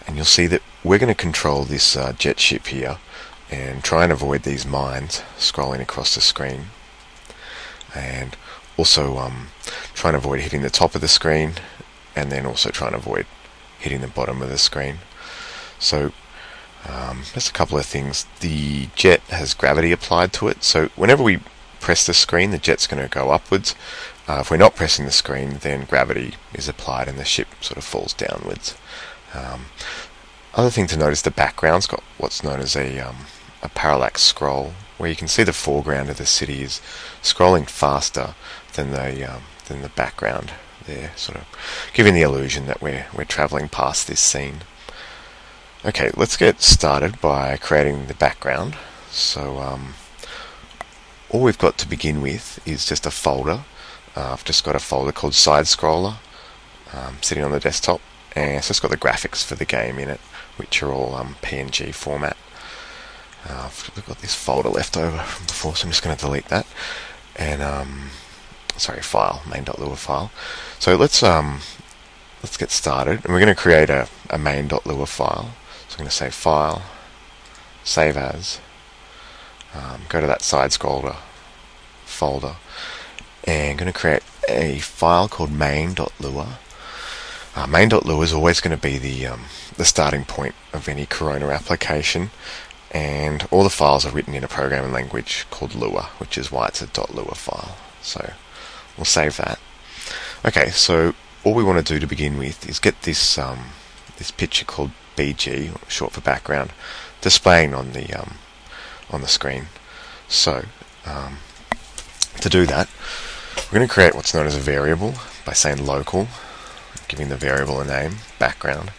and you'll see that we're going to control this jet ship here and try and avoid these mines scrolling across the screen, and also try and avoid hitting the top of the screen, and then also try and avoid hitting the bottom of the screen. So just a couple of things. The jet has gravity applied to it, so whenever we press the screen, the jet's going to go upwards. If we're not pressing the screen, then gravity is applied and the ship sort of falls downwards. Other thing to note is the background's got what's known as a parallax scroll, where you can see the foreground of the city is scrolling faster than the background there, sort of giving the illusion that we're travelling past this scene. Okay, let's get started by creating the background. So all we've got to begin with is just a folder. I've just got a folder called Side Scroller sitting on the desktop, and so it's got the graphics for the game in it, which are all PNG format. I've got this folder left over from before, so I'm just going to delete that. And file, main.lua file. So let's get started, and we're going to create a main.lua file. So I'm going to say File, Save As, go to that Side Scroller folder, and I'm going to create a file called main.lua. Main.lua is always going to be the starting point of any Corona application, and all the files are written in a programming language called Lua, which is why it's a .lua file. So we'll save that. Okay, so all we want to do to begin with is get this this picture called BG, short for background, displaying on the screen. So to do that, we're going to create what's known as a variable by saying local, giving the variable a name, background.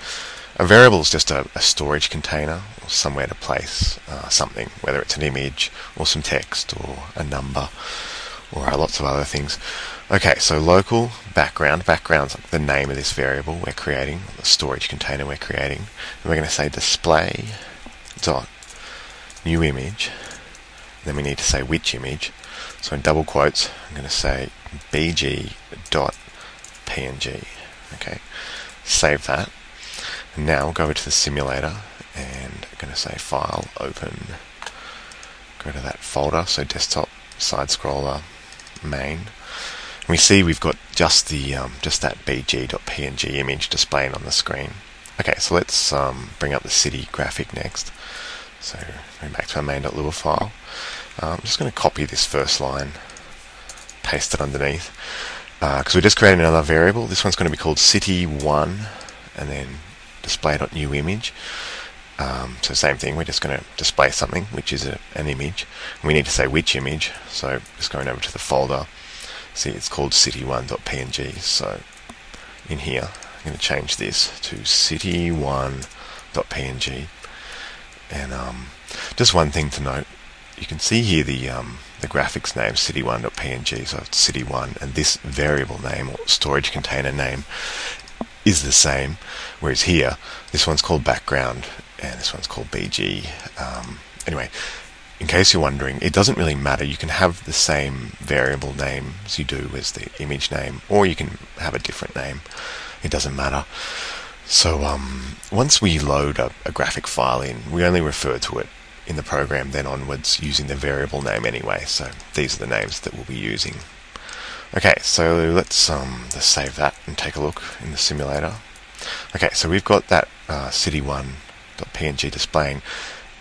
A variable is just a storage container, or somewhere to place something, whether it's an image or some text or a number or lots of other things. Okay, so local background. Background's the name of this variable we're creating, the storage container we're creating. And we're going to say display dot new image. Then we need to say which image. So in double quotes, I'm going to say bg dot png. Okay, save that. And now we'll go over to the simulator, and I'm going to say File, Open, go to that folder, so Desktop, Side Scroller, Main. And we see we've got just that bg.png image displaying on the screen. Okay, so let's bring up the city graphic next. So going back to our main.lua file. I'm just going to copy this first line, paste it underneath, because we're just creating another variable. This one's going to be called city1, and then display.newImage. So same thing, we're just going to display something, which is an image. And we need to say which image, so just going over to the folder, see it's called city1.png. So in here, I'm going to change this to city1.png. And just one thing to note, you can see here the graphics name city1.png, so it's city1, and this variable name or storage container name is the same, whereas here this one's called background and this one's called BG. Anyway, in case you're wondering, it doesn't really matter. You can have the same variable name as you do as the image name, or you can have a different name. It doesn't matter. So once we load a graphic file in, we only refer to it in the program then onwards using the variable name anyway. So these are the names that we'll be using. Okay, so let's just save that and take a look in the simulator. Okay, so we've got that city1.png displaying.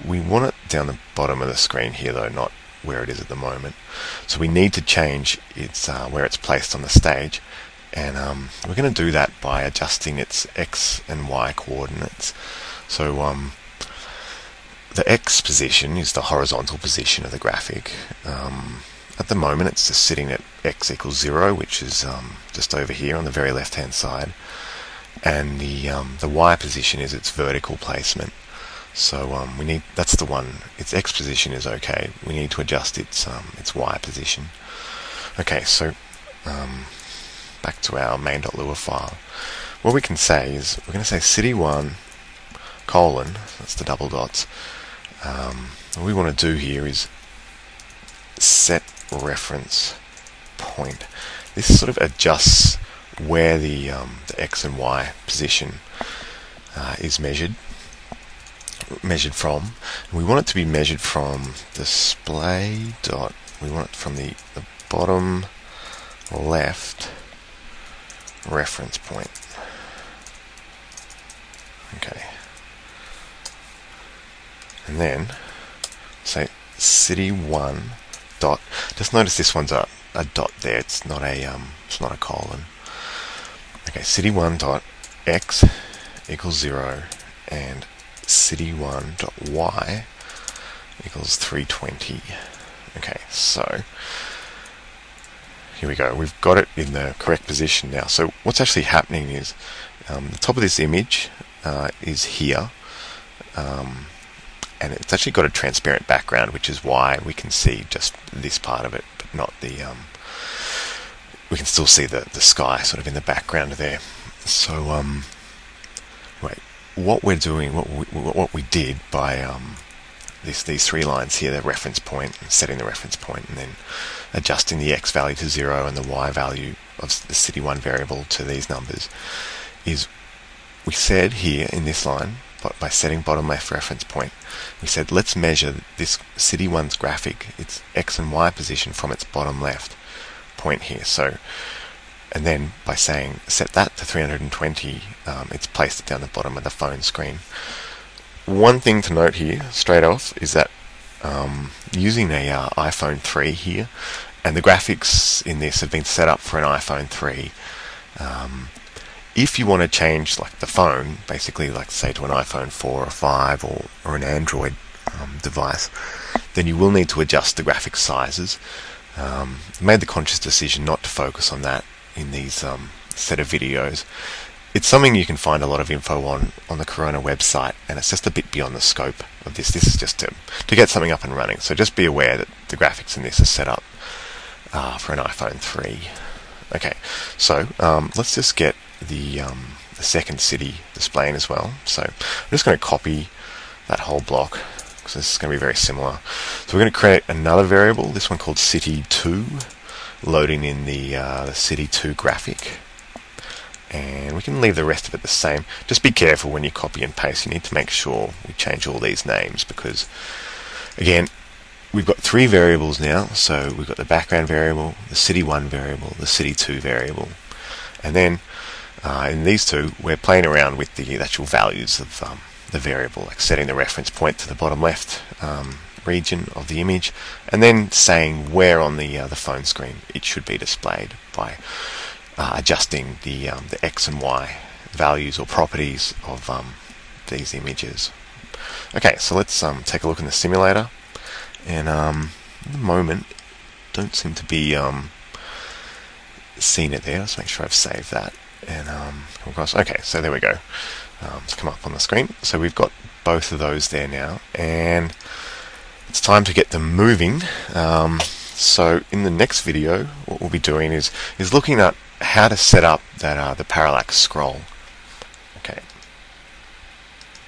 We want it down the bottom of the screen here though, not where it is at the moment. So we need to change its where it's placed on the stage, and we're going to do that by adjusting its x and y coordinates. So the x position is the horizontal position of the graphic. At the moment it's just sitting at x equals 0, which is just over here on the very left hand side, and the y position is its vertical placement. So we need, that's the one, its x position is okay, we need to adjust its y position. Okay, so back to our main.lua file. What we can say is, we're going to say city1 colon, that's the double dots. What we want to do here is set reference point. This sort of adjusts where the x and y position is measured from. And we want it to be measured from display dot. We want it from the bottom left reference point. Okay. And then say city1 dot. Just notice this one's a dot there. It's not a colon. Okay, city1 dot x equals 0 and city1 dot y equals 320. Okay, so here we go. We've got it in the correct position now. So what's actually happening is the top of this image is here. And it's actually got a transparent background, which is why we can see just this part of it, but not the. We can still see the sky sort of in the background there. So, what we're doing, what we did by these three lines here, the reference point, setting the reference point, and then adjusting the x value to 0 and the y value of the city1 variable to these numbers, is we said here in this line, but by setting bottom left reference point, we said let's measure this city1's graphic, its x and y position from its bottom left point here. So, and then by saying set that to 320, it's placed it down the bottom of the phone screen. One thing to note here straight off is that using a iPhone 3 here, and the graphics in this have been set up for an iPhone 3. If you want to change like the phone, basically like say to an iPhone 4 or 5 or an Android device, then you will need to adjust the graphic sizes. I made the conscious decision not to focus on that in these set of videos. It's something you can find a lot of info on the Corona website, and it's just a bit beyond the scope of this. This is just to get something up and running. So just be aware that the graphics in this are set up for an iPhone 3. Okay, so let's just get the second city displaying as well. So I'm just going to copy that whole block because this is going to be very similar. So we're going to create another variable, this one called city2, loading in the city2 graphic. And we can leave the rest of it the same. Just be careful when you copy and paste. You need to make sure we change all these names because, again, we've got three variables now. So we've got the background variable, the city1 variable, the city2 variable. And then in these two, we're playing around with the actual values of the variable, like setting the reference point to the bottom left region of the image, and then saying where on the phone screen it should be displayed by adjusting the x and y values or properties of these images. Okay, so let's take a look in the simulator, and at the moment don't seem to be seeing it there. Let's make sure I've saved that and come across. Okay, so there we go. It's come up on the screen. So we've got both of those there now, and it's time to get them moving. So in the next video, what we'll be doing is looking at how to set up that the parallax scroll.